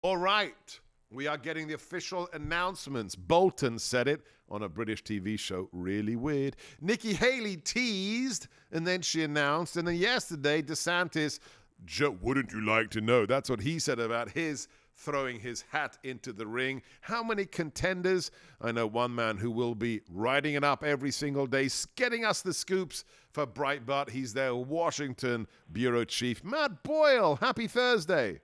All right. We are getting the official announcements. Bolton said it on a British TV show. Really weird. Nikki Haley teased, and then she announced. And then yesterday, DeSantis, wouldn't you like to know? That's what he said about his throwing his hat into the ring. How many contenders? I know one man who will be writing it up every single day, getting us the scoops for Breitbart. He's their Washington bureau chief, Matt Boyle. Happy Thursday.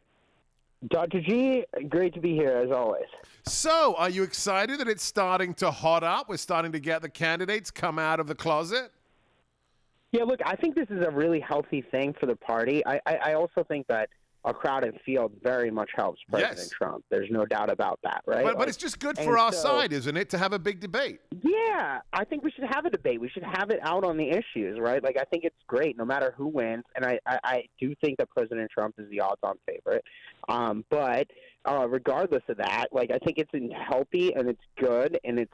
Dr. G, great to be here as always. So, are you excited that it's starting to hot up? We're starting to get the candidates come out of the closet? Yeah, look, I think this is a really healthy thing for the party. I also think that a crowded field very much helps President Trump. There's no doubt about that, right? But it's just good for our side, isn't it, to have a big debate? Yeah, I think we should have a debate. We should have it out on the issues, right? Like, I think it's great no matter who wins. And I do think that President Trump is the odds-on favorite. But regardless of that, like, I think it's healthy and it's good and it's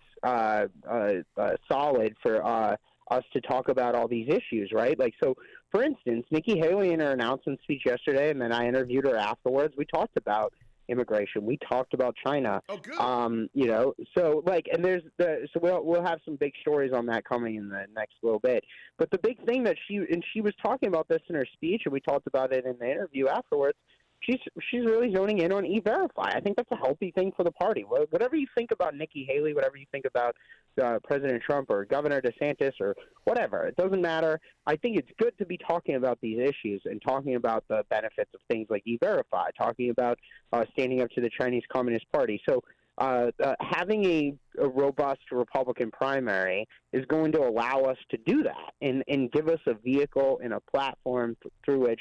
solid for us to talk about all these issues, right? Like, so, for instance, Nikki Haley in her announcement speech yesterday, and then I interviewed her afterwards, we talked about immigration. We talked about China. Oh, good. You know, so, like, and so we'll have some big stories on that coming in the next little bit. But the big thing that she was talking about this in her speech, and we talked about it in the interview afterwards, she's really zoning in on E-Verify. I think that's a healthy thing for the party. Whatever you think about Nikki Haley, whatever you think about President Trump or Governor DeSantis or whatever, it doesn't matter. I think it's good to be talking about these issues and talking about the benefits of things like E-Verify, talking about standing up to the Chinese Communist Party. So having a robust Republican primary is going to allow us to do that and give us a vehicle and a platform through which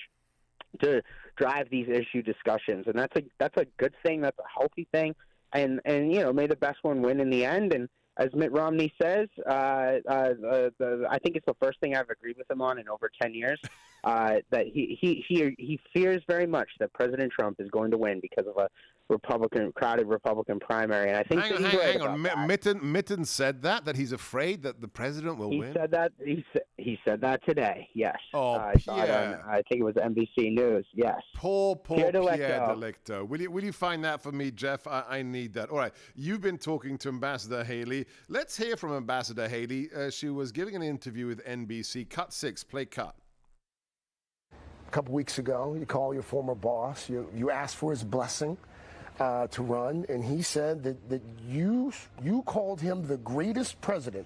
to drive these issue discussions, and that's a good thing. That's a healthy thing, and you know, may the best one win in the end. And as Mitt Romney says, I think it's the first thing I've agreed with him on in over 10 years. That he fears very much that President Trump is going to win because of a crowded Republican primary, and I think hang on. Mitten said that he's afraid that the president will win. He said that. He said that today. Yes. Oh, Pierre. I think it was NBC News. Yes. Poor Pierre Delecto. Will you find that for me, Jeff? I need that. All right. You've been talking to Ambassador Haley. Let's hear from Ambassador Haley. She was giving an interview with NBC. Cut 6. Play cut. A couple weeks ago, you call your former boss. You asked for his blessing to run, and he said that you called him the greatest president.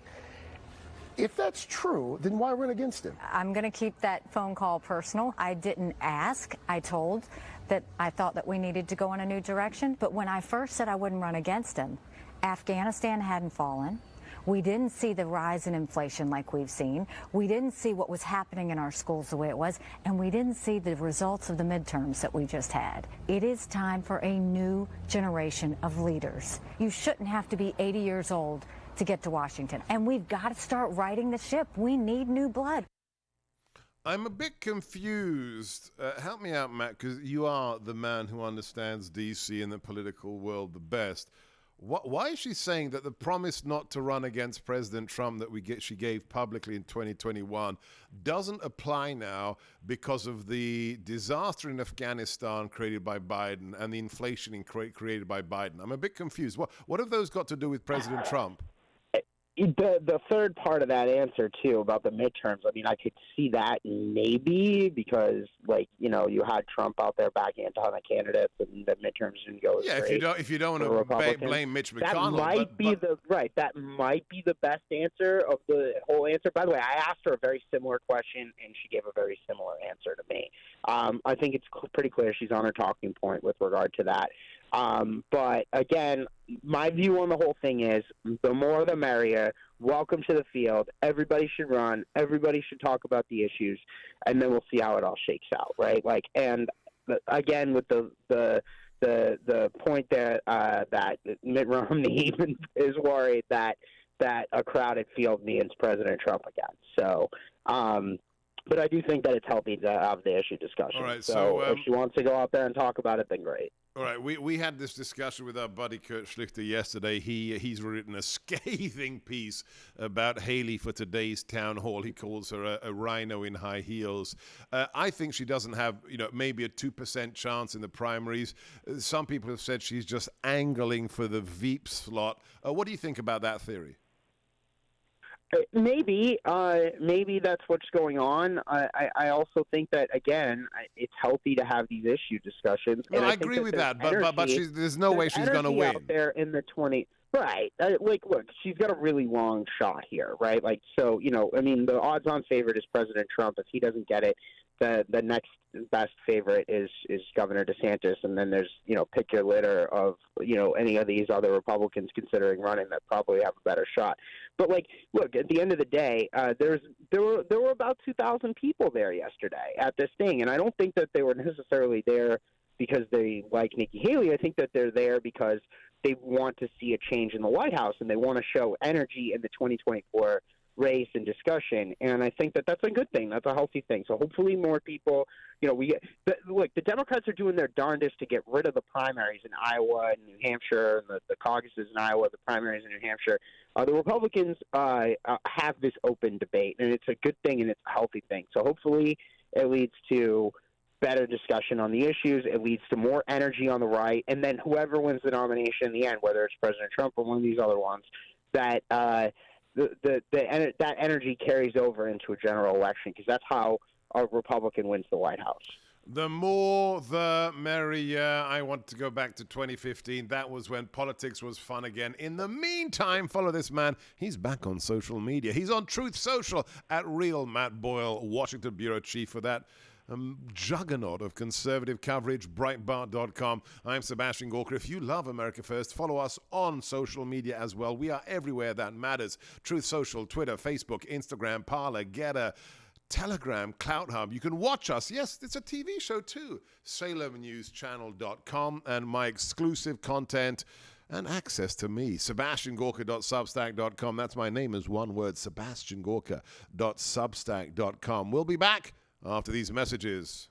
If that's true, then why run against him? I'm going to keep that phone call personal. I didn't ask. I told that I thought that we needed to go in a new direction. But when I first said I wouldn't run against him, Afghanistan hadn't fallen. We didn't see the rise in inflation like we've seen. We didn't see what was happening in our schools the way it was. And we didn't see the results of the midterms that we just had. It is time for a new generation of leaders. You shouldn't have to be 80 years old to get to Washington. And we've got to start righting the ship. We need new blood. I'm a bit confused. Help me out, Matt, because you are the man who understands D.C. and the political world the best. Why is she saying that the promise not to run against President Trump that she gave publicly in 2021 doesn't apply now because of the disaster in Afghanistan created by Biden and the inflation created by Biden? I'm a bit confused. What have those got to do with President Trump? The third part of that answer, too, about the midterms, I mean, I could see that maybe because, like, you know, you had Trump out there backing a ton of candidates and the midterms didn't go as great. If you don't want to blame Mitch McConnell. That might be the best answer of the whole answer. By the way, I asked her a very similar question, and she gave a very similar answer to me. I think it's pretty clear she's on her talking point with regard to that. But again, my view on the whole thing is the more the merrier. Welcome to the field. Everybody should run. Everybody should talk about the issues, and then we'll see how it all shakes out, right? Like, and again, with the point that that Mitt Romney even is worried that a crowded field means President Trump again. So But I do think that it's healthy to have the issue discussion. All right, so if she wants to go out there and talk about it, then great. All right, we had this discussion with our buddy Kurt Schlichter yesterday. He's written a scathing piece about Haley for today's town hall. He calls her a rhino in high heels. I think she doesn't have, maybe a 2% chance in the primaries. Some people have said she's just angling for the Veep slot. What do you think about that theory? Maybe that's what's going on. I also think that, again, it's healthy to have these issue discussions. No, and I agree with that, but there's no way she's going to win. Out there in the 20, right? Look, she's got a really long shot here, right? The odds-on favorite is President Trump. If he doesn't get it, the next best favorite is Governor DeSantis, and then there's pick your litter of any of these other Republicans considering running that probably have a better shot. But look, at the end of the day, there were about 2,000 people there yesterday at this thing, and I don't think that they were necessarily there because they like Nikki Haley. I think that they're there because they want to see a change in the White House and they want to show energy in the 2024 race and discussion, and I think that that's a good thing. That's a healthy thing. So hopefully more people, the Democrats are doing their darndest to get rid of the primaries in Iowa and New Hampshire, and the caucuses in Iowa, the primaries in New Hampshire. The Republicans have this open debate, and it's a good thing and it's a healthy thing. So hopefully it leads to better discussion on the issues. It leads to more energy on the right, and then whoever wins the nomination in the end, whether it's President Trump or one of these other ones, that that energy carries over into a general election, because that's how a Republican wins the White House. The more, the merrier. I want to go back to 2015. That was when politics was fun again. In the meantime, follow this man. He's back on social media. He's on Truth Social at Real Matt Boyle, Washington Bureau Chief for that juggernaut of conservative coverage, Breitbart.com. I'm Sebastian Gorka. If you love America First, follow us on social media as well. We are everywhere that matters. Truth Social, Twitter, Facebook, Instagram, Parler, Getter, Telegram, Clout Hub. You can watch us. Yes, it's a TV show too. SalemNewsChannel.com, and my exclusive content and access to me, SebastianGorka.substack.com. That's my name is one word, SebastianGorka.substack.com. We'll be back after these messages.